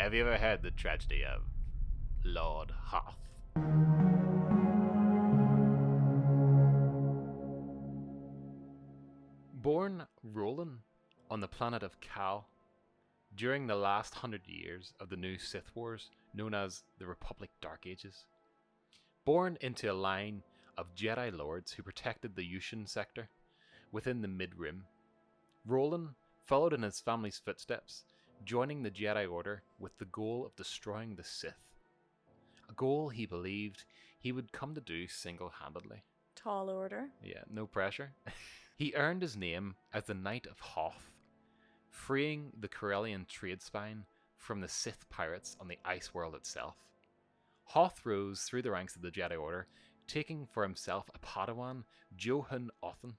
Have you ever heard the tragedy of Lord Hoth? Born Ruusan on the planet of Cal during the last 100 years of the new Sith Wars known as the Republic Dark Ages. Born into a line of Jedi Lords who protected the Ruusan sector within the Mid-Rim, Ruusan followed in his family's footsteps, joining the Jedi Order with the goal of destroying the Sith. A goal he believed he would come to do single-handedly. Tall order. Yeah, no pressure. He earned his name as the Knight of Hoth, freeing the Corellian trade spine from the Sith pirates on the ice world itself. Hoth rose through the ranks of the Jedi Order, taking for himself a Padawan, Johan Othan.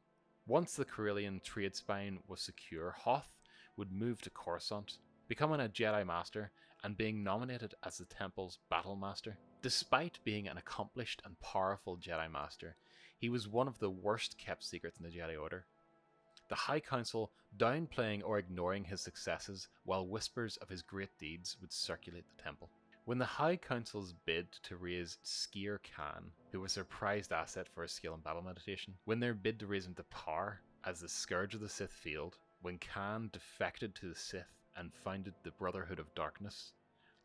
Once the Corellian trade spine was secure, Hoth would move to Coruscant, becoming a Jedi Master and being nominated as the Temple's Battle Master. Despite being an accomplished and powerful Jedi Master, he was one of the worst kept secrets in the Jedi Order. The High Council downplaying or ignoring his successes, while whispers of his great deeds would circulate the temple. When the High Council's bid to raise Skere Kaan, who was their prized asset for his skill in battle meditation, when their bid to raise him to power as the Scourge of the Sith failed, when Kaan defected to the Sith and founded the Brotherhood of Darkness,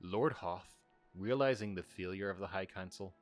Lord Hoth, realizing the failure of the High Council,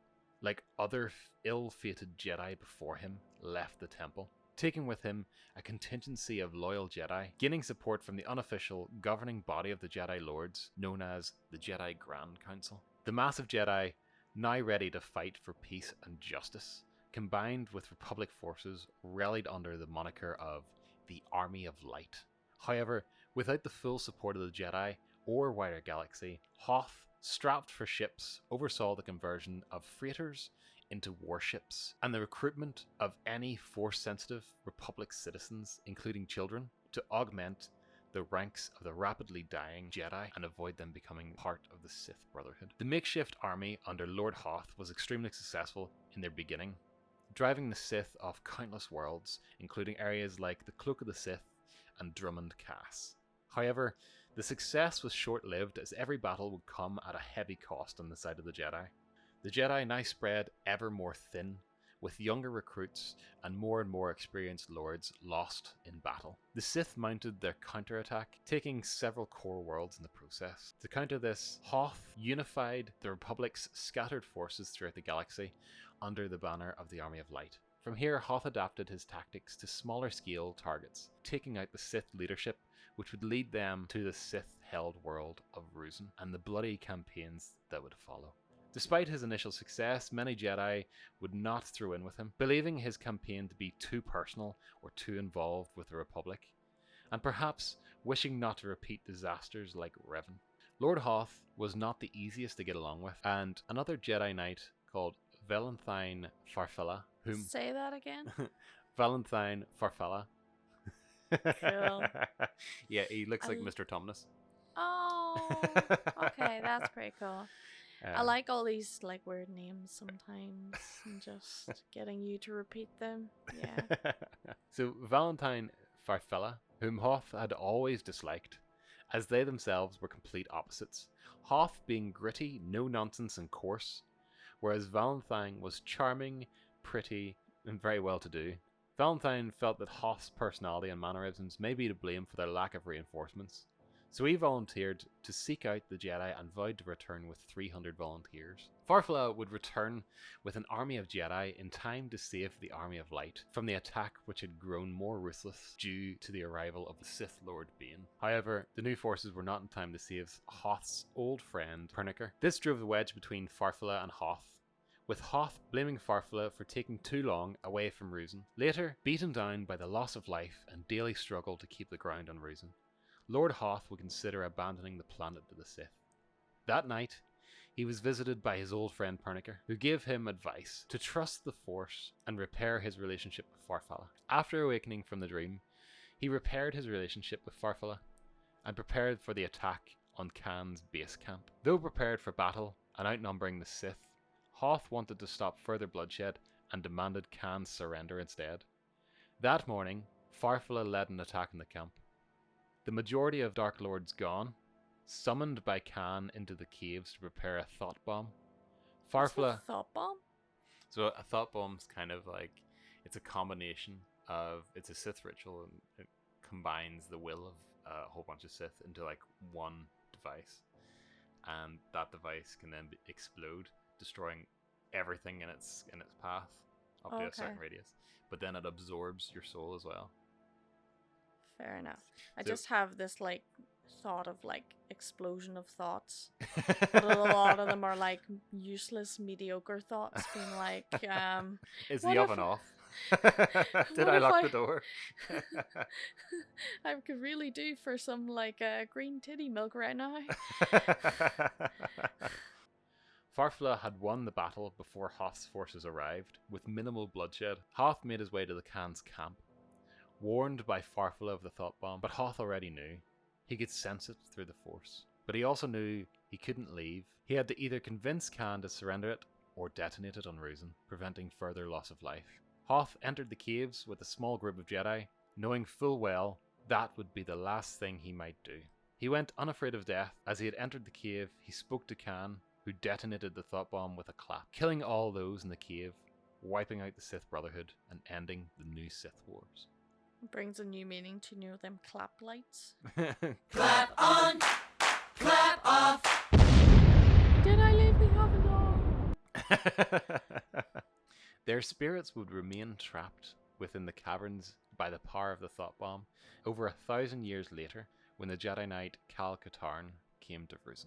like other ill-fated Jedi before him, left the temple, taking with him a contingency of loyal Jedi, gaining support from the unofficial governing body of the Jedi Lords, known as the Jedi Grand Council. The massive Jedi, now ready to fight for peace and justice, combined with Republic forces, rallied under the moniker of the Army of Light. However, without the full support of the Jedi or wider galaxy, Hoth, strapped for ships, oversaw the conversion of freighters into warships and the recruitment of any Force-sensitive Republic citizens, including children, to augment the ranks of the rapidly dying Jedi and avoid them becoming part of the Sith Brotherhood. The makeshift army under Lord Hoth was extremely successful in their beginning, driving the Sith off countless worlds, including areas like the Cloak of the Sith and Drummond Cass. However, the success was short-lived, as every battle would come at a heavy cost on the side of the Jedi. The Jedi now spread ever more thin, with younger recruits and more experienced lords lost in battle. The Sith mounted their counterattack, taking several core worlds in the process. To counter this, Hoth unified the Republic's scattered forces throughout the galaxy under the banner of the Army of Light. From here, Hoth adapted his tactics to smaller scale targets, taking out the Sith leadership, which would lead them to the Sith-held world of Ruusan and the bloody campaigns that would follow. Despite his initial success, many Jedi would not throw in with him, believing his campaign to be too personal or too involved with the Republic, and perhaps wishing not to repeat disasters like Revan. Lord Hoth was not the easiest to get along with, and another Jedi Knight called Valentine Farfalla, whom... Say that again? Valentine Farfalla. Cool. Yeah, he looks like Mr. Tumnus. Oh, okay, that's pretty cool. I like all these like weird names sometimes, and just getting you to repeat them. Yeah. So Valentine Farfalla, whom Hoth had always disliked, as they themselves were complete opposites. Hoth being gritty, no nonsense, and coarse, whereas Valentine was charming, pretty, and very well to do. Valentine felt that Hoth's personality and mannerisms may be to blame for their lack of reinforcements, so he volunteered to seek out the Jedi and vowed to return with 300 volunteers. Farfalla would return with an army of Jedi in time to save the Army of Light from the attack which had grown more ruthless due to the arrival of the Sith Lord Bane. However, the new forces were not in time to save Hoth's old friend Perniker. This drove the wedge between Farfalla and Hoth, with Hoth blaming Farfalla for taking too long away from Ruusan. Later, beaten down by the loss of life and daily struggle to keep the ground on Ruusan, Lord Hoth would consider abandoning the planet to the Sith. That night, he was visited by his old friend Perniker, who gave him advice to trust the Force and repair his relationship with Farfalla. After awakening from the dream, he repaired his relationship with Farfalla and prepared for the attack on Kaan's base camp. Though prepared for battle and outnumbering the Sith, Hoth wanted to stop further bloodshed and demanded Kaan's surrender instead. That morning, Farfalla led an attack on the camp. The majority of Dark Lords gone, summoned by Kaan into the caves to prepare a thought bomb. What's Farfalla. a thought bomb? So a thought bomb's kind of like, it's a combination of, it's a Sith ritual, and it combines the will of a whole bunch of Sith into like one device, and that device can then explode, destroying everything in its path up to a certain radius. But then it absorbs your soul as well. Fair enough. I So- just have this like thought of like explosion of thoughts, but a lot of them are like useless, mediocre thoughts, being like, Is what the if- oven off? Did what I if lock I- the door? I could really do for some like green titty milk right now. Farfalla had won the battle before Hoth's forces arrived, with minimal bloodshed. Hoth made his way to the Khan's camp, warned by Farfalla of the thought bomb, but Hoth already knew. He could sense it through the Force. But he also knew he couldn't leave. He had to either convince Kaan to surrender it, or detonate it on Ruusan, preventing further loss of life. Hoth entered the caves with a small group of Jedi, knowing full well that would be the last thing he might do. He went unafraid of death. As he had entered the cave, he spoke to Kaan, who detonated the thought bomb with a clap, killing all those in the cave, wiping out the Sith Brotherhood, and ending the new Sith Wars. Brings a new meaning to them clap lights. Clap on, clap off. Did I leave the oven on? Their spirits would remain trapped within the caverns by the power of the thought bomb over 1,000 years later, when the Jedi Knight Kal Katarn came to Ruusan.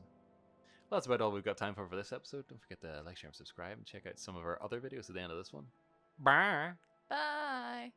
Well, that's about all we've got time for this episode. Don't forget to like, share, and subscribe, and check out some of our other videos at the end of this one. Bye! Bye.